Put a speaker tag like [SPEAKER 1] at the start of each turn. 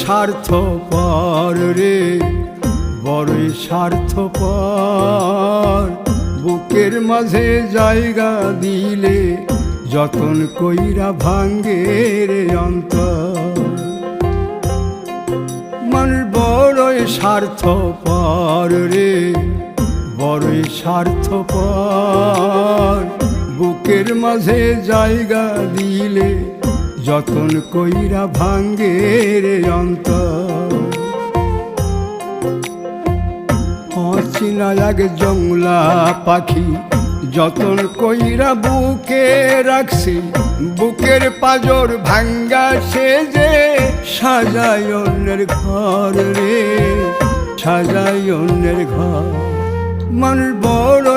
[SPEAKER 1] স্বার্থপর রে, বড়ই স্বার্থপর। বুকের মাঝে জায়গা দিলে যতন কইরা ভাঙ্গে রে অন্তর। মানুষ বড়ই স্বার্থপর রে, বড়ই স্বার্থপর। বুকের মাঝে জায়গা দিলে যতন কইরা ভাঙ্গে রে অন্তর। অচিনা এক জংলা পাখি যতন কইরা বুকে রাখছি, বুকের পাজর ভাঙ্গা সে যে সাজায় অন্যের ঘর রে, সাজায় অন্যের ঘর। মানুষ বড়